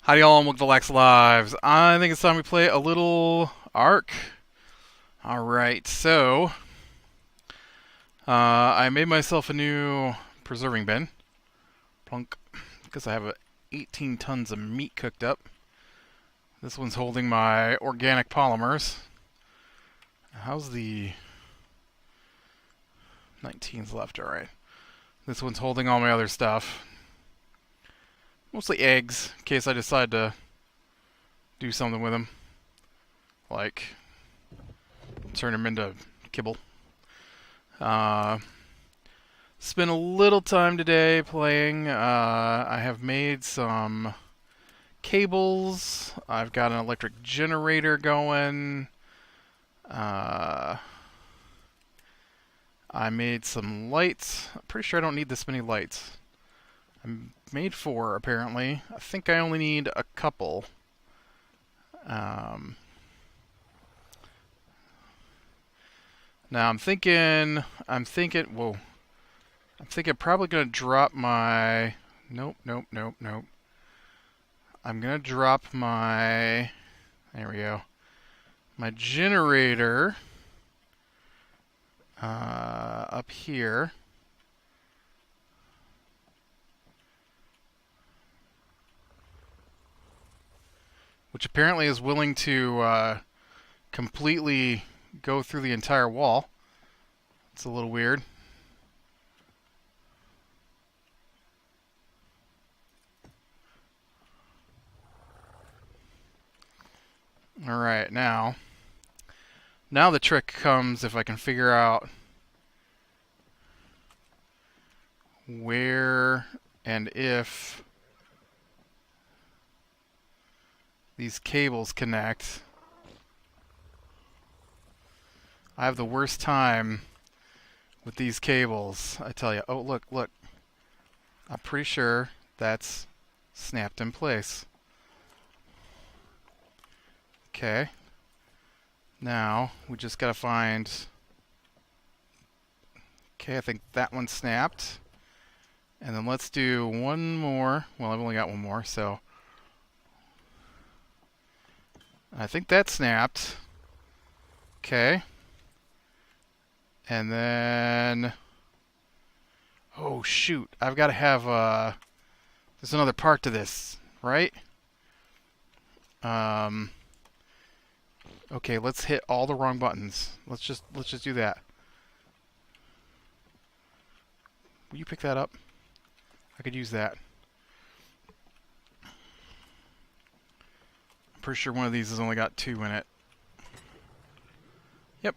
Howdy y'all, and welcome to Lax Lives. I think it's time we play a little Ark. Alright, so I made myself a new preserving bin. Plunk. Because I have 18 tons of meat cooked up. This one's holding my organic polymers. How's the 19's left? Alright. This one's holding all my other stuff. Mostly eggs, in case I decide to do something with them. Like turn them into kibble. Spent a little time today playing. I have made some cables. I've got an electric generator going. I made some lights. I'm pretty sure I don't need this many lights. I made 4 apparently. I think I only need a couple. Now I'm thinking, whoa. I'm thinking probably gonna drop my, nope. I'm gonna drop my, there we go, my generator up here. Which apparently is willing to completely go through the entire wall. It's a little weird. Alright, now the trick comes if I can figure out where and if these cables connect. I have the worst time with these cables, I tell you. Oh, look. I'm pretty sure that's snapped in place. Okay. Now, we just gotta find... Okay, I think that one snapped. And then let's do one more. Well, I've only got one more, so... I think that snapped. Okay. And then... Oh, shoot. I've got to have, there's another part to this, right? Okay, let's hit all the wrong buttons. Let's just do that. Will you pick that up? I could use that. I'm pretty sure one of these has only got 2 in it. Yep.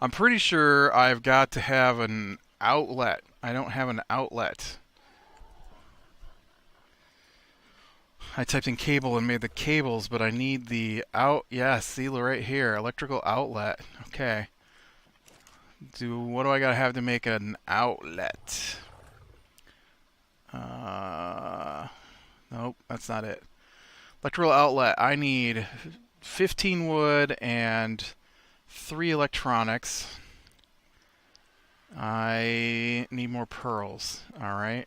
I'm pretty sure I've got to have an outlet. I don't have an outlet. I typed in cable and made the cables, but I need the out. Yeah, see right here, electrical outlet. Okay. What do I gotta have to make an outlet? Nope, that's not it. Electrical outlet. I need 15 wood and 3 electronics. I need more pearls. All right.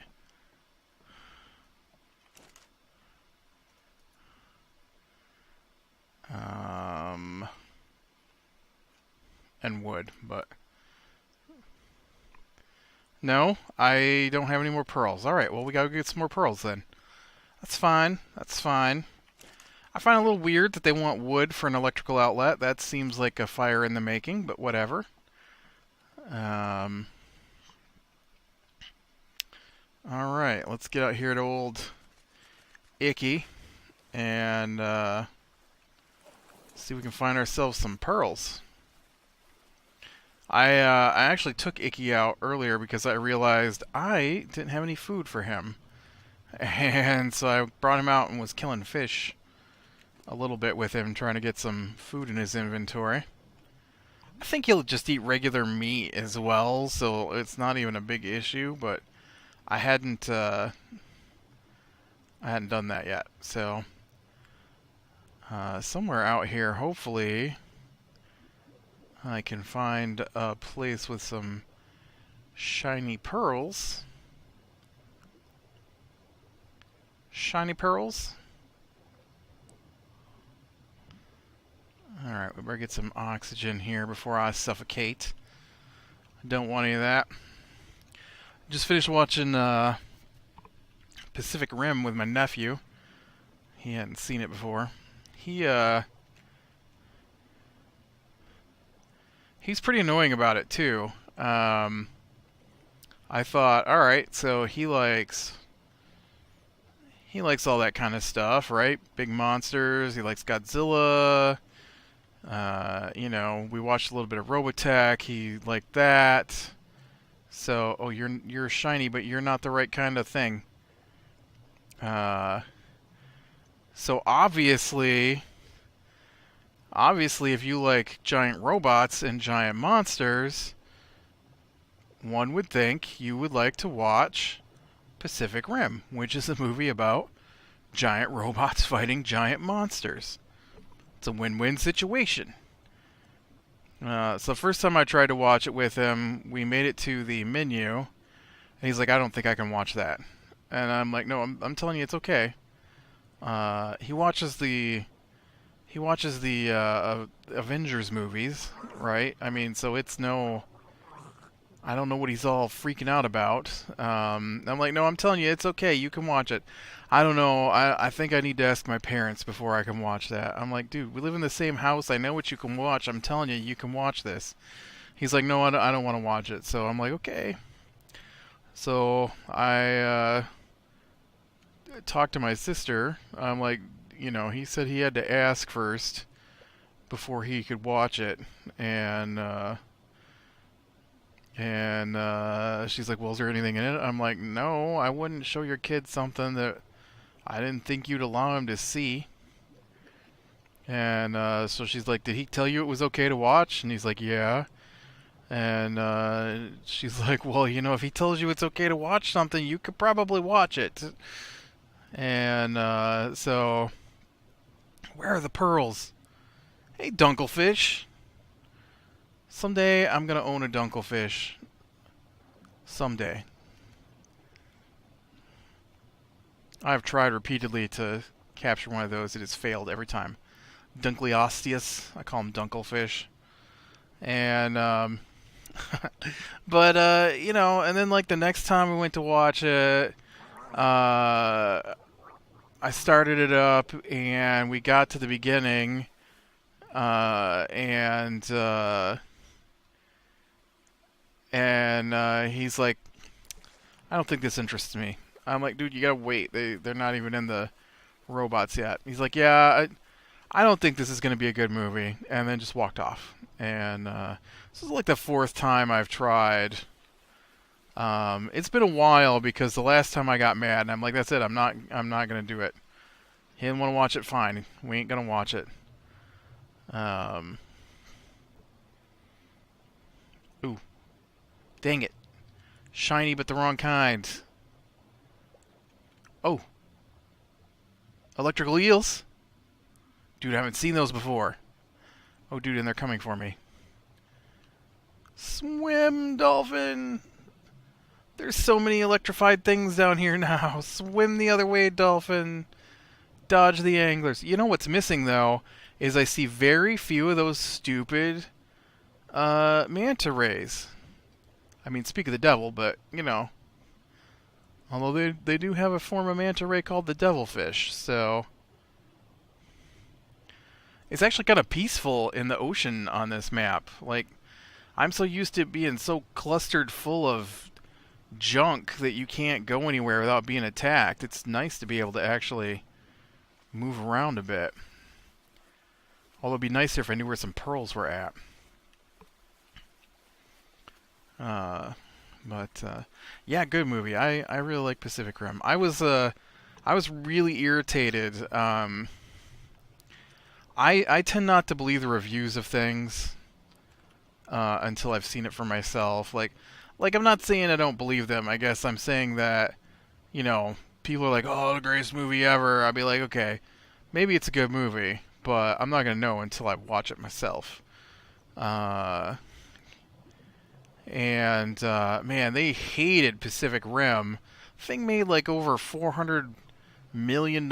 And wood, but no, I don't have any more pearls. All right, well, we gotta get some more pearls then. That's fine. That's fine. I find it a little weird that they want wood for an electrical outlet. That seems like a fire in the making, but whatever. All right, let's get out here to old Icky and see if we can find ourselves some pearls. I actually took Icky out earlier because I realized I didn't have any food for him. And so I brought him out and was killing fish a little bit with him, trying to get some food in his inventory. I think he'll just eat regular meat as well, so it's not even a big issue, but I hadn't done that yet. So somewhere out here, hopefully, I can find a place with some shiny pearls. Shiny pearls. Alright, we better get some oxygen here before I suffocate. Don't want any of that. Just finished watching Pacific Rim with my nephew. He hadn't seen it before. He's pretty annoying about it too. I thought, alright, so he likes all that kind of stuff, right? Big monsters, he likes Godzilla. You know, we watched a little bit of Robotech, he liked that. So, oh, you're shiny, but you're not the right kind of thing. So obviously, if you like giant robots and giant monsters, one would think you would like to watch Pacific Rim, which is a movie about giant robots fighting giant monsters. It's a win-win situation. So first time I tried to watch it with him, we made it to the menu, and he's like, I don't think I can watch that. And I'm like, no, I'm telling you it's okay. He watches the Avengers movies, right? I mean, so it's no... I don't know what he's all freaking out about. I'm like, no, I'm telling you, it's okay. You can watch it. I don't know. I think I need to ask my parents before I can watch that. I'm like, dude, we live in the same house. I know what you can watch. I'm telling you, you can watch this. He's like, no, I don't want to watch it. So I'm like, okay. So I talked to my sister. I'm like, you know, he said he had to ask first before he could watch it. And she's like, well, is there anything in it? I'm like, no, I wouldn't show your kid something that I didn't think you'd allow him to see. And so she's like, did he tell you it was okay to watch? And he's like, yeah. And she's like, well, you know, if he tells you it's okay to watch something, you could probably watch it. And so, where are the pearls? Hey, Dunkelfish. Someday I'm going to own a Dunkelfish. Someday. I've tried repeatedly to capture one of those. It has failed every time. Dunkleosteus. I call him Dunkelfish. And, but, you know, and then like the next time we went to watch it, I started it up and we got to the beginning, and he's like, I don't think this interests me. I'm like, dude, you gotta wait. They're not even in the robots yet. He's like, yeah, I don't think this is gonna be a good movie, and then just walked off. And this is like the fourth time I've tried. It's been a while because the last time I got mad, and I'm like, that's it. I'm not gonna do it. He didn't want to watch it. Fine, we ain't gonna watch it. Ooh, dang it! Shiny, but the wrong kind. Oh, electrical eels. Dude, I haven't seen those before. Oh, dude, and they're coming for me. Swim, dolphin! There's so many electrified things down here now. Swim the other way, dolphin. Dodge the anglers. You know what's missing, though, is I see very few of those stupid manta rays. I mean, speak of the devil, but, you know. Although they do have a form of manta ray called the devilfish, so... It's actually kind of peaceful in the ocean on this map. Like, I'm so used to it being so clustered full of junk that you can't go anywhere without being attacked. It's nice to be able to actually move around a bit. Although it'd be nicer if I knew where some pearls were at. Yeah, good movie. I really like Pacific Rim. I was really irritated. I tend not to believe the reviews of things until I've seen it for myself. Like I'm not saying I don't believe them. I guess I'm saying that, you know, people are like, oh, the greatest movie ever. I'll be like, okay, maybe it's a good movie, but I'm not going to know until I watch it myself. Man, they hated Pacific Rim. Thing made like over $400 million, and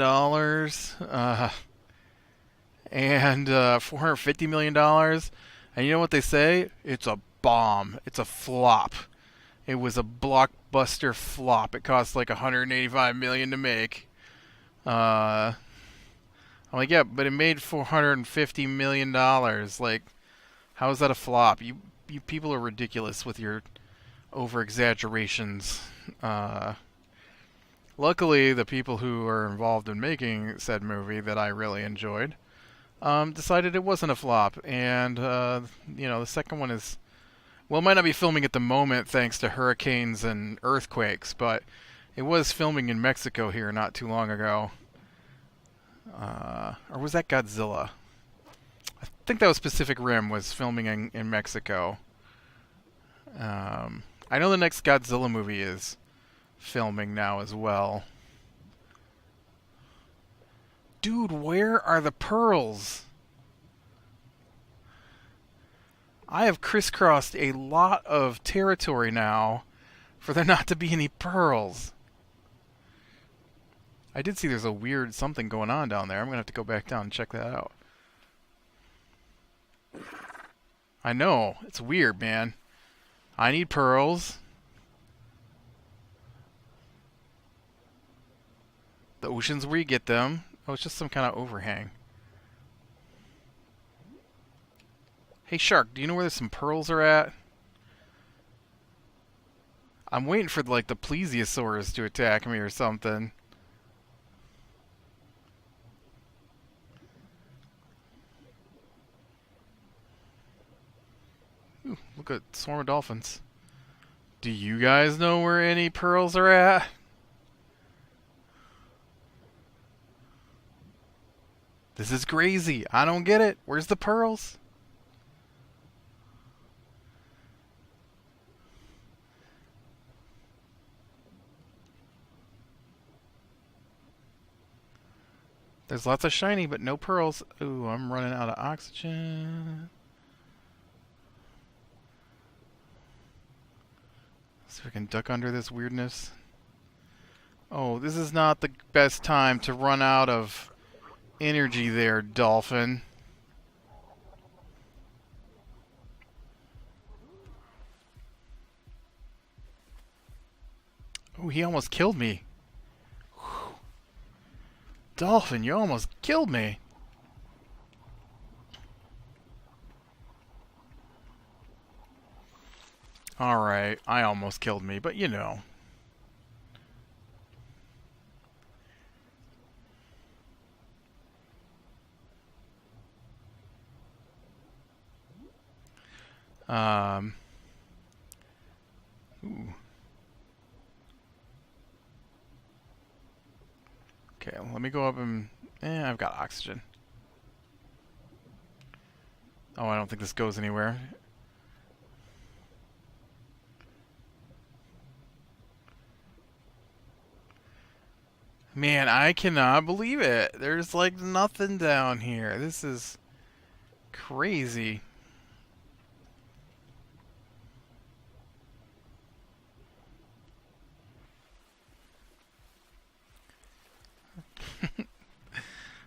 $450 million. And you know what they say? It's a bomb. It's a flop. It was a blockbuster flop. It cost like 185 million to make. I'm like, yeah, but it made $450 million. Like, how is that a flop? You people are ridiculous with your over exaggerations. Luckily, the people who are involved in making said movie that I really enjoyed decided it wasn't a flop, and the second one is, well, it might not be filming at the moment thanks to hurricanes and earthquakes, but it was filming in Mexico here not too long ago. Or was that Godzilla? I think that was Pacific Rim was filming in Mexico. I know the next Godzilla movie is filming now as well. Dude, where are the pearls? I have crisscrossed a lot of territory now for there not to be any pearls. I did see there's a weird something going on down there. I'm going to have to go back down and check that out. I know. It's weird, man. I need pearls. The ocean's where you get them. Oh, it's just some kind of overhang. Hey, Shark, do you know where some pearls are at? I'm waiting for, like, the plesiosaurs to attack me or something. Ooh, look at swarm of dolphins. Do you guys know where any pearls are at? This is crazy. I don't get it. Where's the pearls? There's lots of shiny, but no pearls. Ooh, I'm running out of oxygen. See if we can duck under this weirdness. Oh, this is not the best time to run out of energy there, dolphin. Oh, he almost killed me. Whew. Dolphin, you almost killed me. Alright, I almost killed me, but you know. Ooh. Okay, let me go up and... I've got oxygen. Oh, I don't think this goes anywhere. Man, I cannot believe it. There's like nothing down here. This is crazy.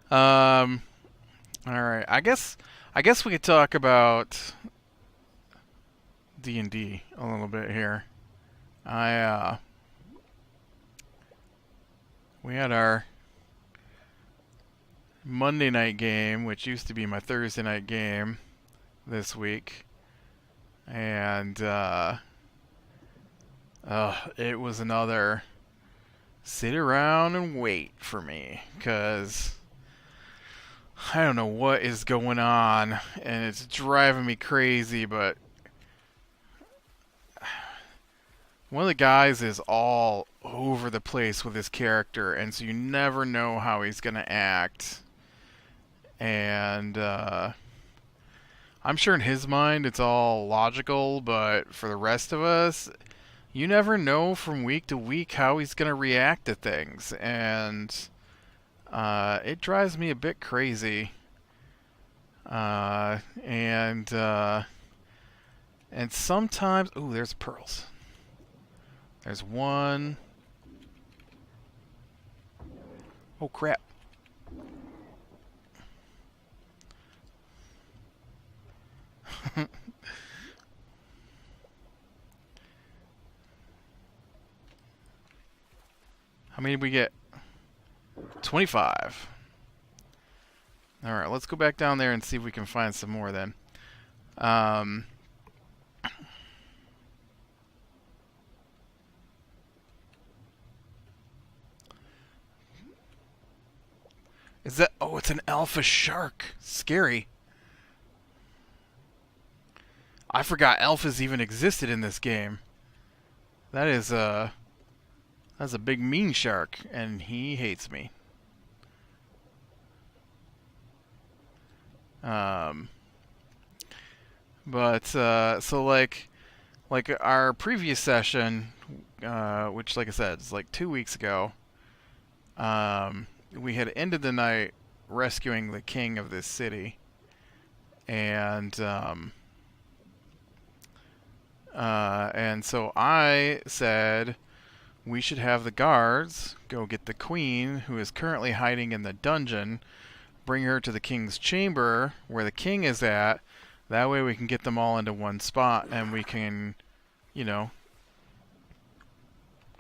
All right. I guess we could talk about D&D a little bit here. We had our Monday night game, which used to be my Thursday night game this week. And it was another sit around and wait for me, because I don't know what is going on, and it's driving me crazy, but one of the guys is all over the place with his character, and so you never know how he's going to act. And I'm sure in his mind it's all logical, but for the rest of us, you never know from week to week how he's going to react to things. And it drives me a bit crazy. And sometimes... Ooh, there's pearls. There's one. Oh, crap. How many did we get? 25. Alright, let's go back down there and see if we can find some more then. Is that... Oh, it's an alpha shark. Scary. I forgot alphas even existed in this game. That is that's a big mean shark, and he hates me. But so like our previous session, which like I said is like 2 weeks ago, we had ended the night rescuing the king of this city, and so I said we should have the guards go get the queen, who is currently hiding in the dungeon, bring her to the king's chamber where the king is at. That way we can get them all into one spot, and we can, you know,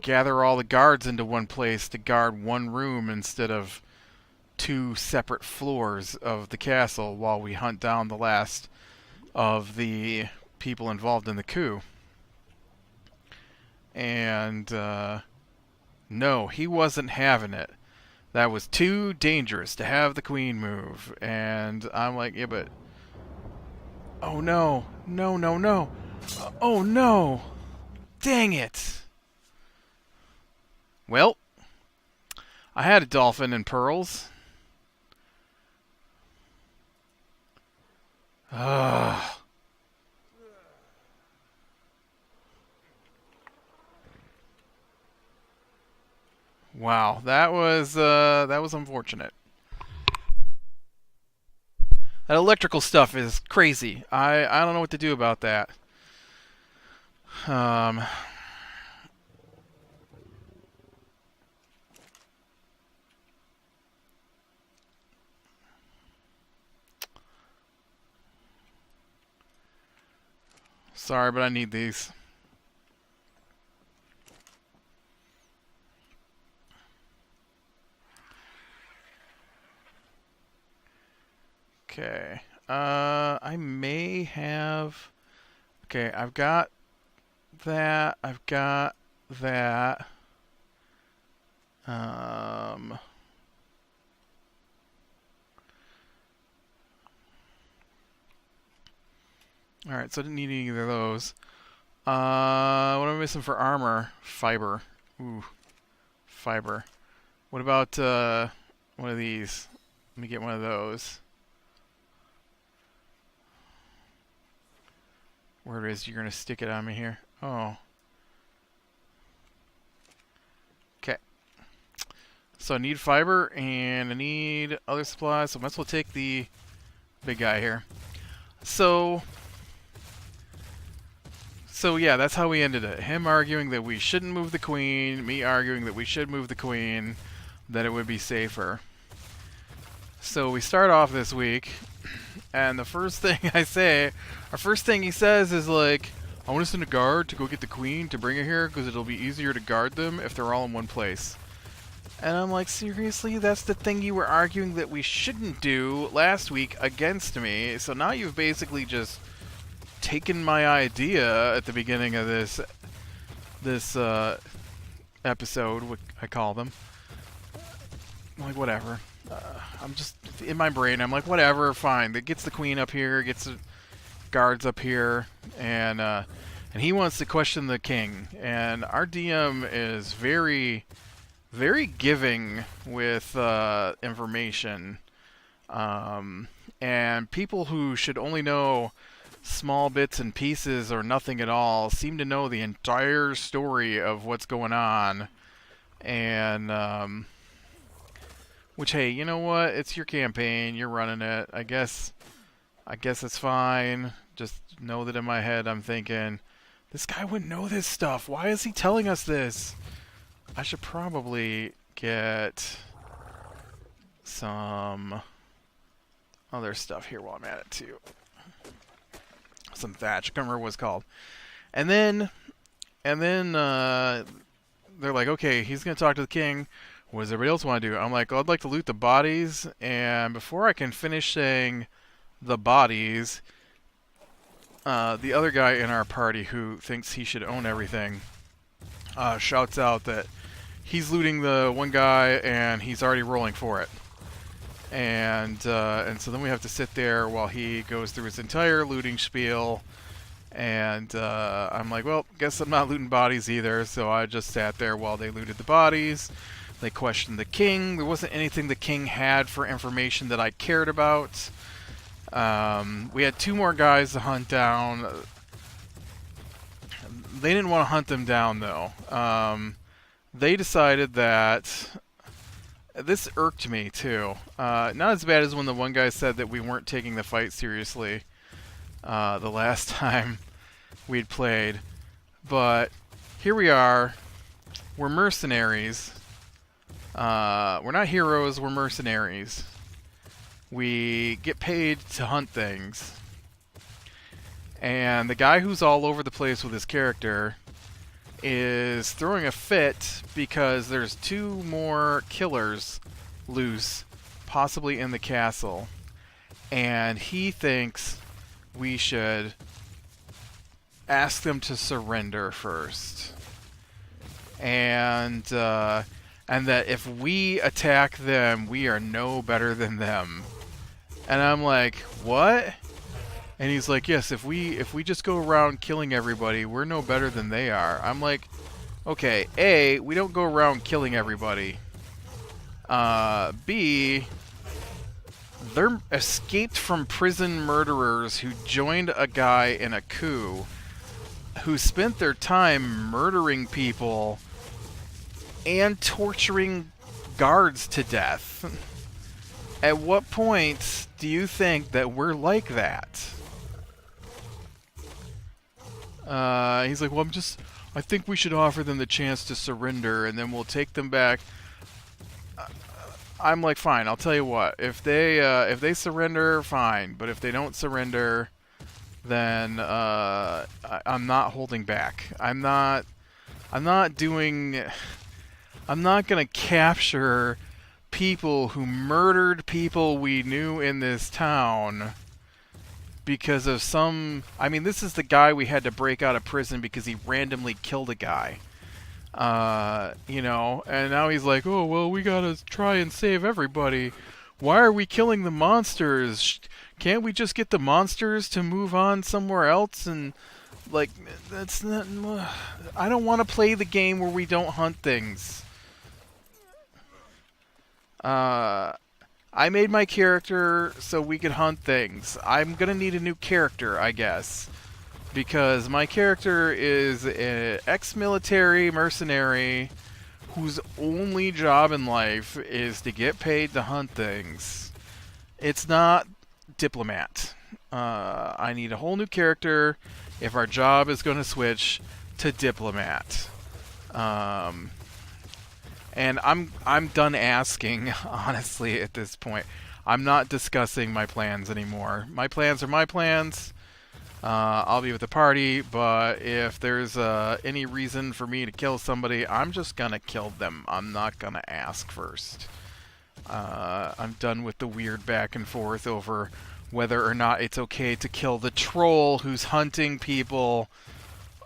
gather all the guards into one place to guard one room instead of 2 separate floors of the castle while we hunt down the last of the people involved in the coup. And no, he wasn't having it. That was too dangerous to have the queen move. And I'm like, yeah, but... Oh no, no, no, no. Oh no! Dang it! Well, I had a dolphin and pearls. Ugh. Wow, that was unfortunate. That electrical stuff is crazy. I don't know what to do about that. Sorry, but I need these. Okay. I may have... Okay, I've got that. I've got that. Alright, so I didn't need either of those. What am I missing for armor? Fiber. Ooh. Fiber. What about, one of these? Let me get one of those. Where it is, you're gonna stick it on me here. Oh. Okay. So I need fiber, and I need other supplies, so I might as well take the big guy here. So yeah, that's how we ended it. Him arguing that we shouldn't move the queen, me arguing that we should move the queen, that it would be safer. So we start off this week, and the first thing I say, our first thing he says is like, I want to send a guard to go get the queen to bring her here because it'll be easier to guard them if they're all in one place. And I'm like, seriously? That's the thing you were arguing that we shouldn't do last week against me. So now you've basically just taken my idea at the beginning of this episode, what I call them. I'm like, whatever. I'm just in my brain. I'm like, whatever, fine. It gets the queen up here, gets the guards up here, and he wants to question the king. And our DM is very, very giving with information, and people who should only know small bits and pieces or nothing at all seem to know the entire story of what's going on. And which, hey, you know what? It's your campaign. You're running it. I guess it's fine. Just know that in my head I'm thinking, this guy wouldn't know this stuff. Why is he telling us this? I should probably get some other stuff here while I'm at it too. Some thatch. I can't remember what it's called. And then they're like, okay, he's gonna talk to the king. What does everybody else want to do? I'm like, well, I'd like to loot the bodies. And before I can finish saying the bodies, the other guy in our party who thinks he should own everything shouts out that he's looting the one guy and he's already rolling for it. And so then we have to sit there while he goes through his entire looting spiel. And I'm like, well, guess I'm not looting bodies either. So I just sat there while they looted the bodies. They questioned the king. There wasn't anything the king had for information that I cared about. We had 2 more guys to hunt down. They didn't want to hunt them down, though. They decided that... This irked me, too. Not as bad as when the one guy said that we weren't taking the fight seriously the last time we'd played. But here we are. We're mercenaries. We're not heroes, we're mercenaries. We get paid to hunt things. And the guy who's all over the place with his character is throwing a fit because there's 2 more killers loose, possibly in the castle. And he thinks we should ask them to surrender first. And that if we attack them, we are no better than them. And I'm like, what? And he's like, yes, if we just go around killing everybody, we're no better than they are. I'm like, okay, A, we don't go around killing everybody. B, they're escaped from prison murderers who joined a guy in a coup who spent their time murdering people and torturing guards to death. At what point do you think that we're like that? He's like, well, I think we should offer them the chance to surrender, and then we'll take them back. I'm like, fine, I'll tell you what. If they surrender, fine. But if they don't surrender, then I'm not holding back. I'm not gonna capture people who murdered people we knew in this town because of some... I mean, this is the guy we had to break out of prison because he randomly killed a guy. You know, and now he's like, oh, well, we gotta try and save everybody. Why are we killing the monsters? Can't we just get the monsters to move on somewhere else? And, like, that's not... I don't want to play the game where we don't hunt things. I made my character so we could hunt things. I'm gonna need a new character, I guess. Because my character is an ex-military mercenary whose only job in life is to get paid to hunt things. It's not diplomat. I need a whole new character if our job is going to switch to diplomat. And I'm done asking, honestly, at this point. I'm not discussing my plans anymore. My plans are my plans. I'll be with the party, but if there's any reason for me to kill somebody, I'm just gonna kill them. I'm not gonna ask first. I'm done with the weird back and forth over whether or not it's okay to kill the troll who's hunting people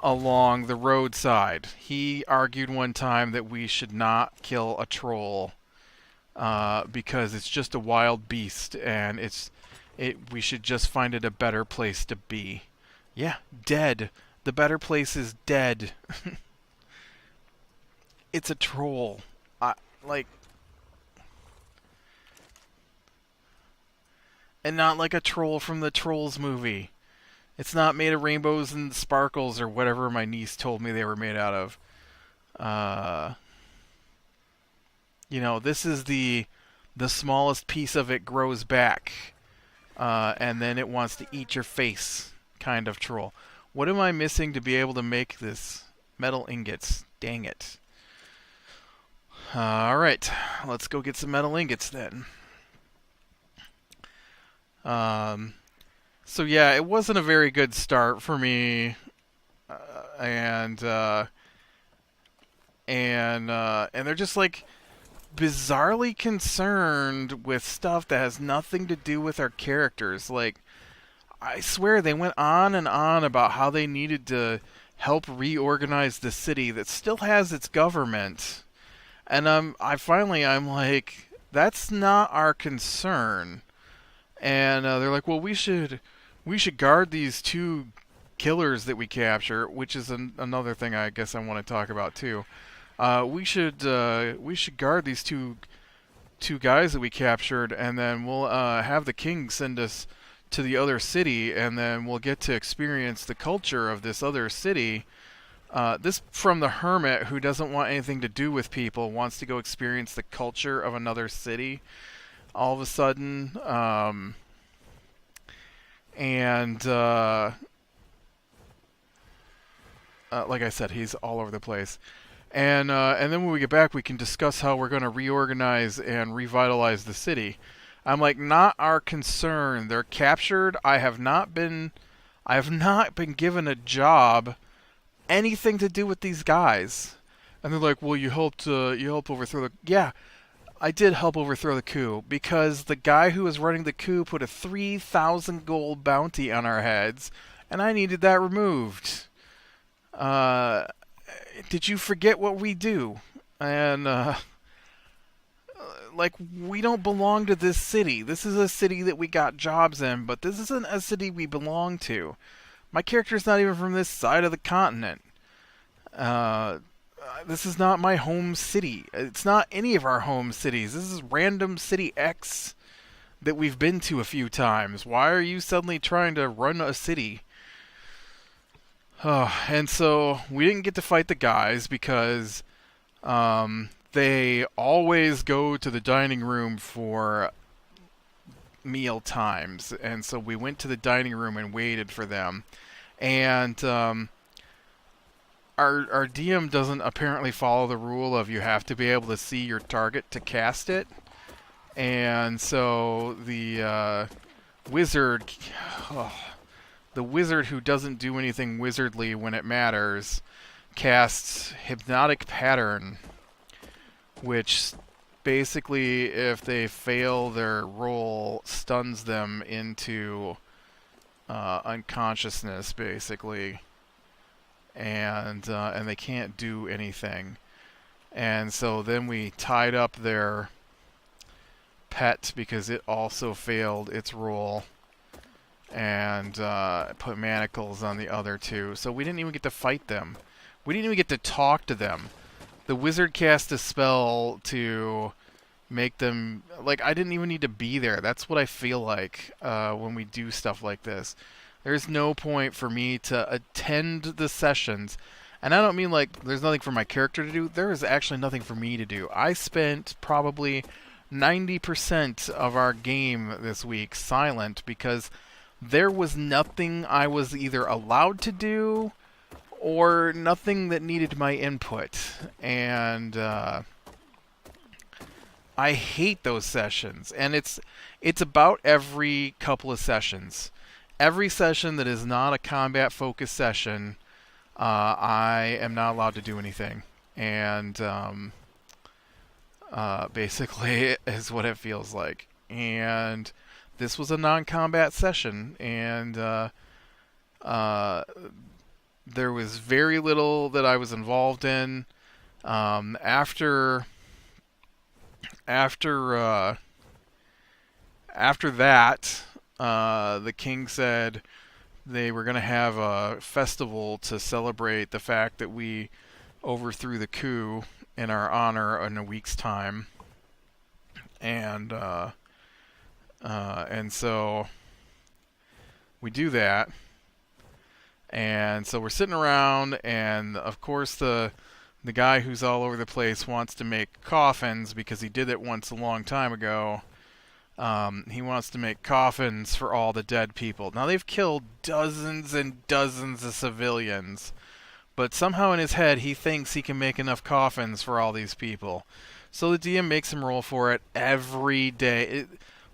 along the roadside. He argued one time that we should not kill a troll because it's just a wild beast and we should just find it a better place to be. Yeah, dead. The better place is dead. It's a troll. And not like a troll from the Trolls movie. It's not made of rainbows and sparkles or whatever my niece told me they were made out of. You know, this is the smallest piece of it grows back. And then it wants to eat your face kind of troll. What am I missing to be able to make this? Metal ingots. Dang it. Alright, let's go get some metal ingots then. Um, so yeah, it wasn't a very good start for me, and and they're just like bizarrely concerned with stuff that has nothing to do with our characters. Like, I swear they went on and on about how they needed to help reorganize the city that still has its government. And I'm like, that's not our concern. And they're like, well, we should guard these two killers that we capture, which is another thing I guess I want to talk about too. We should guard these two guys that we captured, and then we'll have the king send us to the other city, and then we'll get to experience the culture of this other city. This from the hermit who doesn't want anything to do with people, wants to go experience the culture of another city. All of a sudden, and like I said, he's all over the place. And then when we get back, we can discuss how we're going to reorganize and revitalize the city. I'm like, not our concern. They're captured. I have not been given a job, anything to do with these guys. And they're like, well, you helped overthrow the. Yeah, I did help overthrow the coup because the guy who was running the coup put a 3,000 gold bounty on our heads, and I needed that removed. Uh, did you forget what we do? And like, we don't belong to this city. This is a city that we got jobs in, but this isn't a city we belong to. My character's not even from this side of the continent. Uh, this is not my home city. It's not any of our home cities. This is random city X that we've been to a few times. Why are you suddenly trying to run a city? And so we didn't get to fight the guys because they always go to the dining room for meal times. And so we went to the dining room and waited for them. And our DM doesn't apparently follow the rule of you have to be able to see your target to cast it. And so the wizard, oh, the wizard who doesn't do anything wizardly when it matters, casts Hypnotic Pattern, which basically, if they fail their roll, stuns them into unconsciousness, basically, and they can't do anything. And so then we tied up their pet because it also failed its roll, and put manacles on the other two. So we didn't even get to fight them. We didn't even get to talk to them. The wizard cast a spell to make them... Like, I didn't even need to be there. That's what I feel like when we do stuff like this. There's no point for me to attend the sessions. And I don't mean like there's nothing for my character to do. There is actually nothing for me to do. I spent probably 90% of our game this week silent because there was nothing I was either allowed to do or nothing that needed my input. And I hate those sessions. And it's about every couple of sessions. Every session that is not a combat-focused session, I am not allowed to do anything. And basically is what it feels like. And this was a non-combat session, and there was very little that I was involved in. After that, the king said they were going to have a festival to celebrate the fact that we overthrew the coup in our honor in a week's time. And so we do that. And so we're sitting around, and of course the guy who's all over the place wants to make coffins because he did it once a long time ago. He wants to make coffins for all the dead people. Now, they've killed dozens and dozens of civilians, but somehow in his head he thinks he can make enough coffins for all these people. So the DM makes him roll for it every day.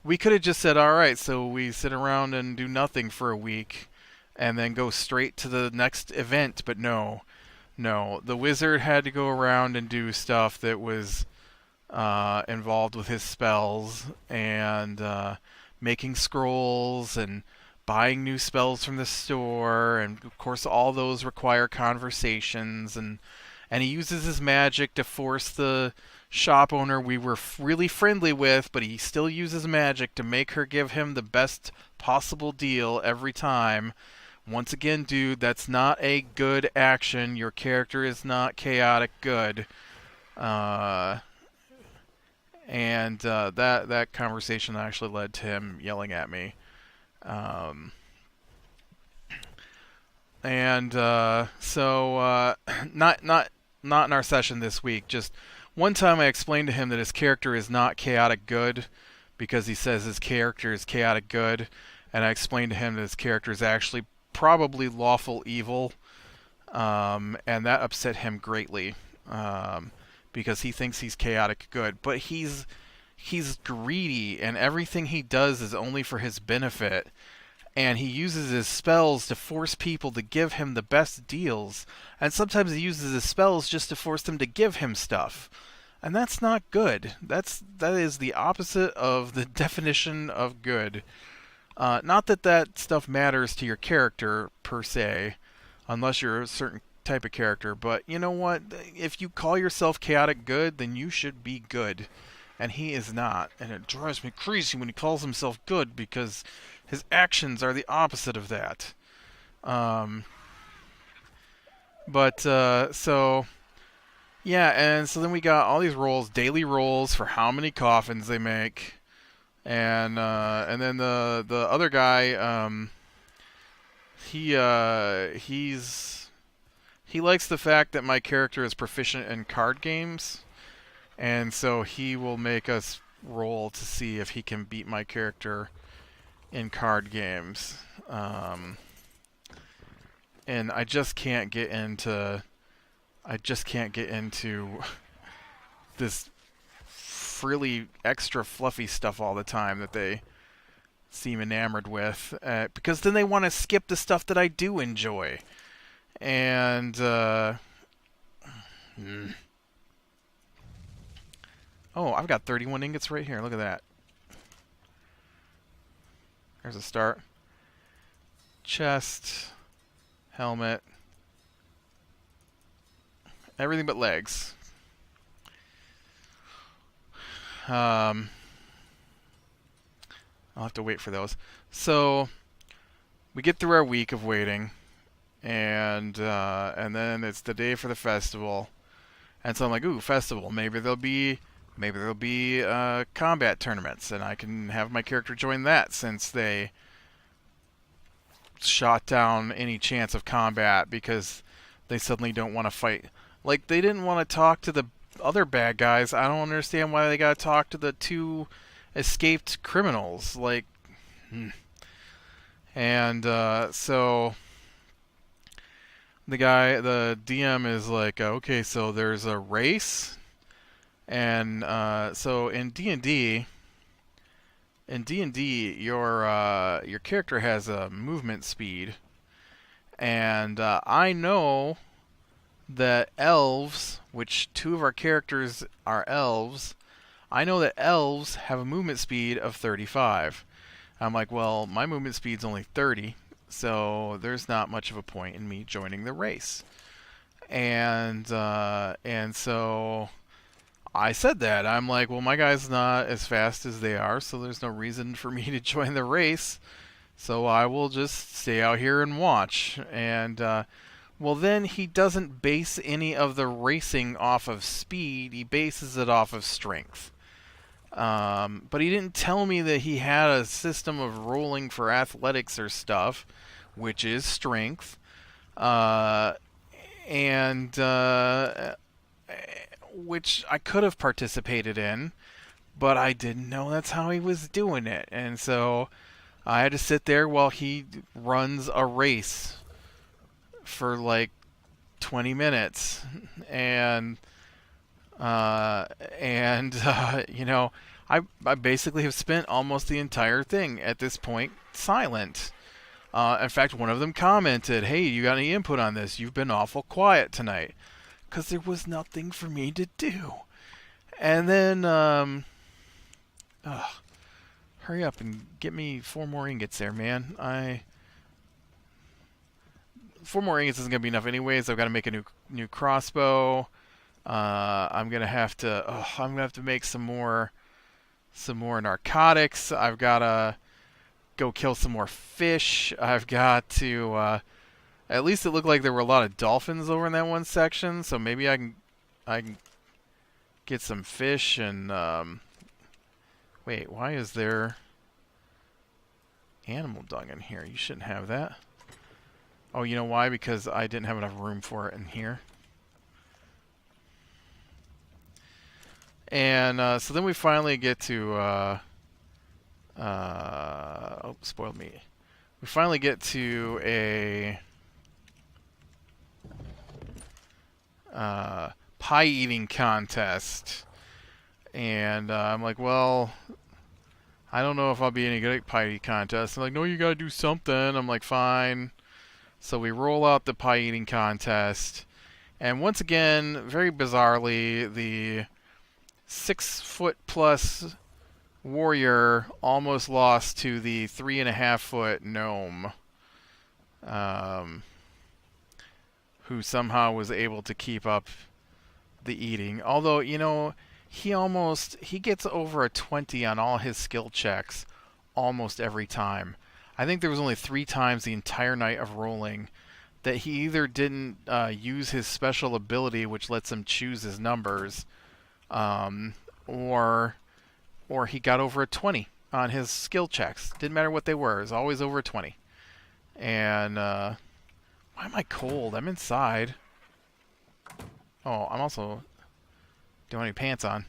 we could have just said, all right, so we sit around and do nothing for a week and then go straight to the next event, but no. No, the wizard had to go around and do stuff that was involved with his spells and making scrolls and buying new spells from the store, and of course all those require conversations, and he uses his magic to force the shop owner we were really friendly with, but he still uses magic to make her give him the best possible deal every time. Once again, dude, that's not a good action. Your character is not chaotic good. Uh, and that conversation actually led to him yelling at me. Um, and so not in our session this week. Just one time, I explained to him that his character is not chaotic good because he says his character is chaotic good, and I explained to him that his character is actually probably lawful evil, and that upset him greatly, because he thinks he's chaotic good, but he's greedy, and everything he does is only for his benefit, and he uses his spells to force people to give him the best deals, and sometimes he uses his spells just to force them to give him stuff. And that's not good. That is the opposite of the definition of good. Not that that stuff matters to your character, per se, unless you're a certain type of character, but you know what? If you call yourself chaotic good, then you should be good. And he is not. And it drives me crazy when he calls himself good, because his actions are the opposite of that. So... yeah, and so then we got all these rolls, daily rolls for how many coffins they make. And then the other guy, he likes the fact that my character is proficient in card games, and so he will make us roll to see if he can beat my character in card games. And I just can't get into this really extra fluffy stuff all the time that they seem enamored with, because then they want to skip the stuff that I do enjoy. And oh, I've got 31 ingots right here. Look at that. There's a start. Chest, helmet, everything but legs. I'll have to wait for those. So we get through our week of waiting, and then it's the day for the festival, and so I'm like, ooh, festival. Maybe there'll be combat tournaments, and I can have my character join that, since they shot down any chance of combat because they suddenly don't want to fight. Like, they didn't want to talk to the other bad guys. I don't understand why they got to talk to the two escaped criminals. Like, and so the DM is like, okay, so there's a race, and so in D&D, your character has a movement speed, and I know that elves, which two of our characters are elves, I know that elves have a movement speed of 35. I'm like, well, my movement speed's only 30, so there's not much of a point in me joining the race. And so I said that. I'm like, well, my guy's not as fast as they are, so there's no reason for me to join the race. So I will just stay out here and watch. And well, then he doesn't base any of the racing off of speed. He bases it off of strength. But he didn't tell me that he had a system of rolling for athletics or stuff, which is strength. Which I could have participated in, but I didn't know that's how he was doing it. And so I had to sit there while he runs a race for like 20 minutes. And you know, I basically have spent almost the entire thing at this point silent. In fact, one of them commented, "Hey, you got any input on this? You've been awful quiet tonight." Because there was nothing for me to do. And then, hurry up and get me 4 more ingots there, man. 4 more ingots isn't gonna be enough anyways. I've got to make a new crossbow. I'm gonna have to make some more narcotics. I've gotta go kill some more fish. I've got to. At least it looked like there were a lot of dolphins over in that one section, so maybe I can get some fish and wait, why is there animal dung in here? You shouldn't have that. Oh, you know why? Because I didn't have enough room for it in here. And so then we finally get to oh, spoiled me. We finally get to a pie eating contest, and I'm like, well, I don't know if I'll be any good at pie eating contests. They're like, no, you gotta do something. I'm like, fine. So we roll out the pie eating contest, and once again, very bizarrely, the 6-foot-plus warrior almost lost to the 3.5-foot gnome, who somehow was able to keep up the eating. Although, you know, he gets over a 20 on all his skill checks almost every time. I think there was only 3 times the entire night of rolling that he either didn't use his special ability, which lets him choose his numbers, or he got over a 20 on his skill checks. Didn't matter what they were. It was always over a 20. And why am I cold? I'm inside. Oh, I'm also don't have any pants on.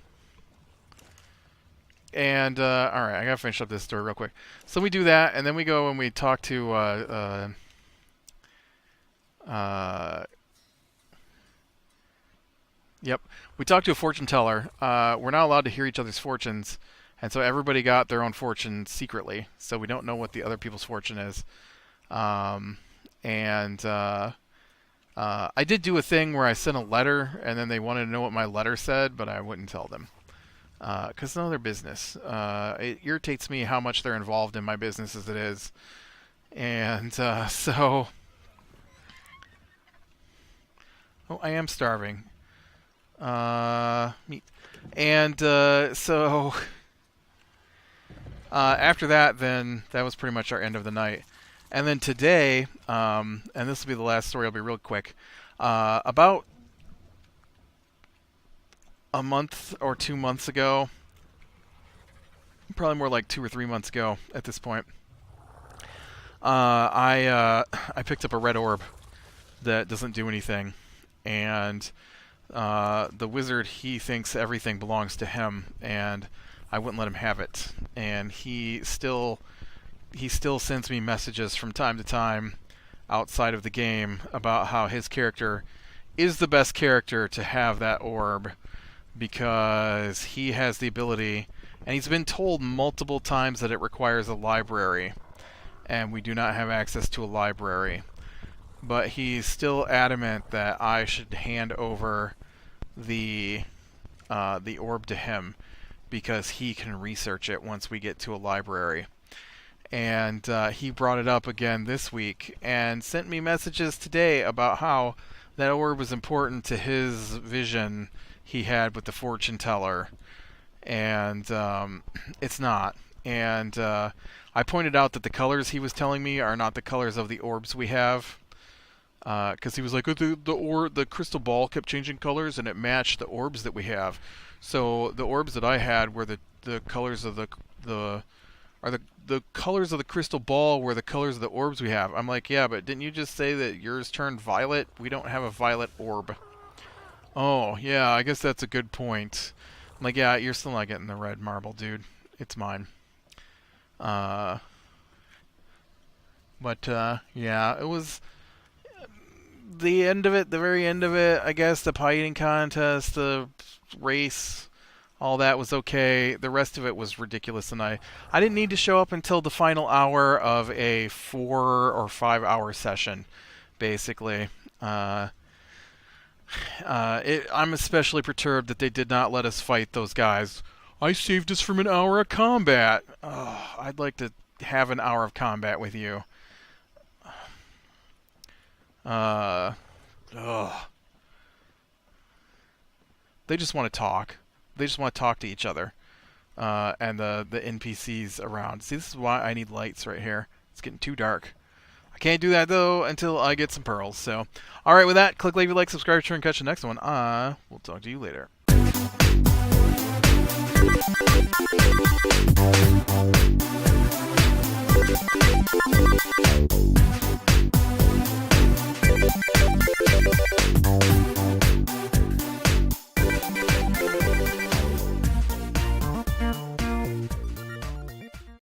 And alright, I gotta finish up this story real quick. So we do that, and then we go and we talk to yep, we talked to a fortune teller. We're not allowed to hear each other's fortunes, and so everybody got their own fortune secretly. So we don't know what the other people's fortune is. I did do a thing where I sent a letter, and then they wanted to know what my letter said, but I wouldn't tell them. Because it's none of their business. It irritates me how much they're involved in my business as it is. And so... Oh, I am starving. Meat. And so... after that, then, that was pretty much our end of the night. And then today, and this will be the last story, I'll be real quick. About a month or 2 months ago, probably more like 2 or 3 months ago at this point, I picked up a red orb that doesn't do anything, and the wizard, he thinks everything belongs to him, and I wouldn't let him have it. And he still sends me messages from time to time outside of the game about how his character is the best character to have that orb, because he has the ability, and he's been told multiple times that it requires a library, and we do not have access to a library. But he's still adamant that I should hand over the orb to him, because he can research it once we get to a library. And he brought it up again this week and sent me messages today about how that orb was important to his vision he had with the fortune teller. And it's not. And I pointed out that the colors he was telling me are not the colors of the orbs we have. Because he was like, oh, the crystal ball kept changing colors and it matched the orbs that we have. So the orbs that I had were the colors of the colors of the crystal ball were the colors of the orbs we have. I'm like, yeah, but didn't you just say that yours turned violet? We don't have a violet orb. Oh, yeah, I guess that's a good point. I'm like, yeah, you're still not getting the red marble, dude. It's mine. Yeah, it was the end of it, the very end of it, I guess, the pie eating contest, the race, All that was okay. The rest of it was ridiculous, and I didn't need to show up until the final hour of a 4 or 5 hour session, basically. I'm especially perturbed that they did not let us fight those guys. I saved us from an hour of combat. Oh, I'd like to have an hour of combat with you. Ugh. They just want to talk. They just want to talk to each other. And the NPCs around. See, this is why I need lights right here. It's getting too dark. I can't do that, though, until I get some pearls. So, alright, with that, click like, subscribe, share, and catch the next one. We'll talk to you later.